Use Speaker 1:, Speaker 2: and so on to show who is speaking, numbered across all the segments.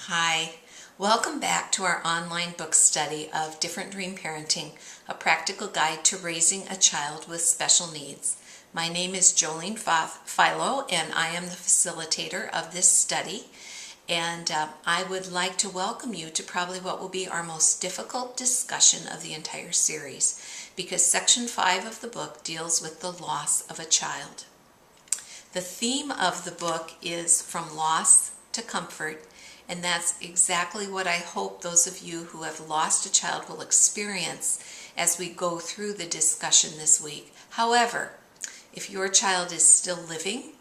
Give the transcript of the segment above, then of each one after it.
Speaker 1: Hi, welcome back to our online book study of Different Dream Parenting, a practical guide to raising a child with special needs. My name is Jolene Philo and I am the facilitator of this study. And I would like to welcome you to probably what will be our most difficult discussion of the entire series, because section 5 of the book deals with the loss of a child. The theme of the book is from loss to comfort, and that's exactly what I hope those of you who have lost a child will experience as we go through the discussion this week. However, if your child is still living,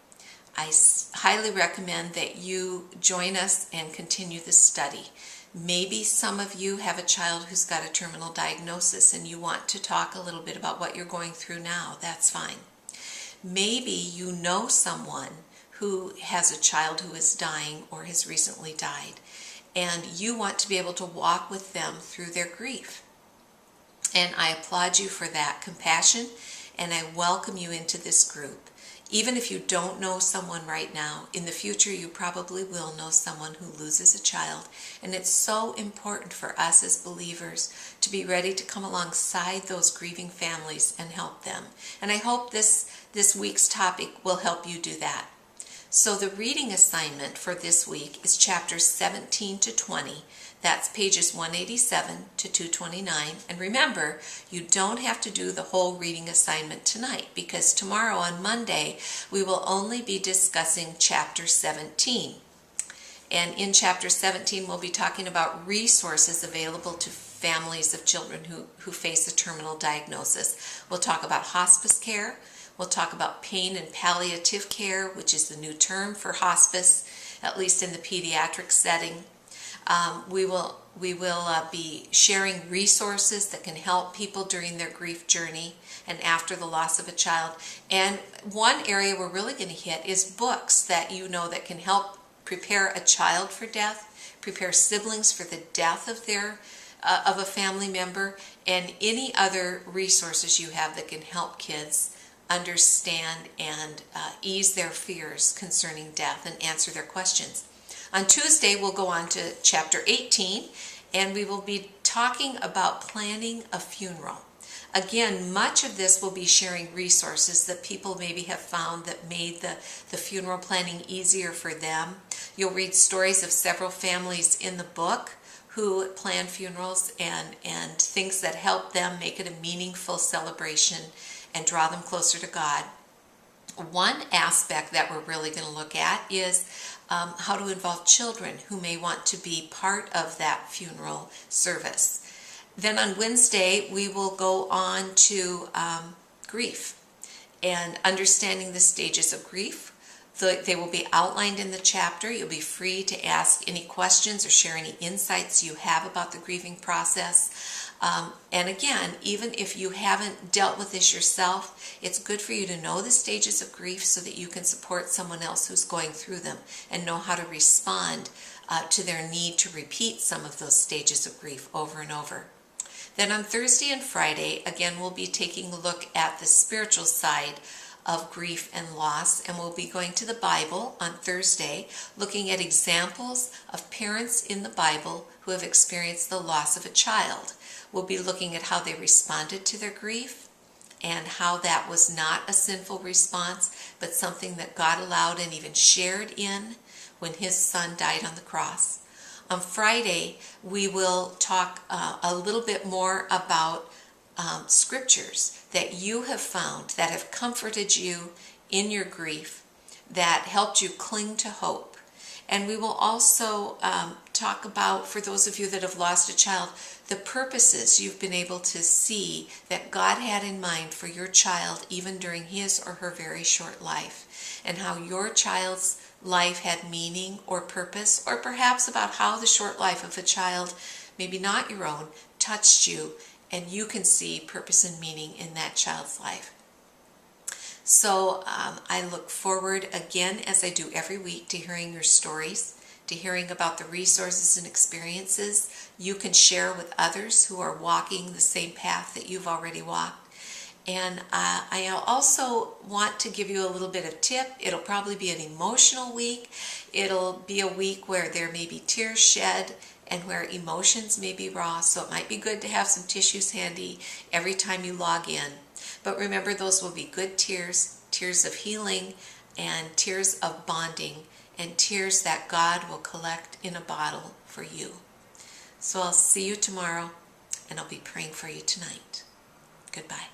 Speaker 1: I highly recommend that you join us and continue the study. Maybe some of you have a child who's got a terminal diagnosis and you want to talk a little bit about what you're going through now. That's fine. Maybe you know someone who has a child who is dying or has recently died, and you want to be able to walk with them through their grief. And I applaud you for that compassion, and I welcome you into this group. Even if you don't know someone right now, in the future you probably will know someone who loses a child. And it's so important for us as believers to be ready to come alongside those grieving families and help them. And I hope this week's topic will help you do that. So the reading assignment for this week is chapters 17 to 20. That's pages 187 to 229. And remember, you don't have to do the whole reading assignment tonight, because tomorrow on Monday, we will only be discussing chapter 17. And in chapter 17, we'll be talking about resources available to families of children who face a terminal diagnosis. We'll talk about hospice care. We'll talk about pain and palliative care, which is the new term for hospice, at least in the pediatric setting. We will be sharing resources that can help people during their grief journey and after the loss of a child. And one area we're really going to hit is books that you know that can help prepare a child for death, prepare siblings for the death of a family member, and any other resources you have that can help kids understand and ease their fears concerning death and answer their questions. On Tuesday, we'll go on to chapter 18, and we will be talking about planning a funeral. Again, much of this will be sharing resources that people maybe have found that made the funeral planning easier for them. You'll read stories of several families in the book who plan funerals and things that help them make it a meaningful celebration and draw them closer to God. One aspect that we're really going to look at is how to involve children who may want to be part of that funeral service. Then on Wednesday, we will go on to grief and understanding the stages of grief. They will be outlined in the chapter. You'll be free to ask any questions or share any insights you have about the grieving process. And again, even if you haven't dealt with this yourself, it's good for you to know the stages of grief so that you can support someone else who's going through them and know how to respond to their need to repeat some of those stages of grief over and over. Then on Thursday and Friday, again, we'll be taking a look at the spiritual side of grief and loss, and we'll be going to the Bible on Thursday, looking at examples of parents in the Bible who have experienced the loss of a child. We'll be looking at how they responded to their grief and how that was not a sinful response, but something that God allowed and even shared in when his son died on the cross. On Friday, we will talk a little bit more about scriptures that you have found that have comforted you in your grief, that helped you cling to hope. And we will also talk about, for those of you that have lost a child, the purposes you've been able to see that God had in mind for your child even during his or her very short life, and how your child's life had meaning or purpose, or perhaps about how the short life of a child, maybe not your own, touched you, and you can see purpose and meaning in that child's life. So I look forward again, as I do every week, to hearing your stories, to hearing about the resources and experiences you can share with others who are walking the same path that you've already walked. And I also want to give you a little bit of tip. It'll probably be an emotional week. It'll be a week where there may be tears shed and where emotions may be raw. So it might be good to have some tissues handy every time you log in. But remember, those will be good tears, tears of healing and tears of bonding and tears that God will collect in a bottle for you. So I'll see you tomorrow and I'll be praying for you tonight. Goodbye.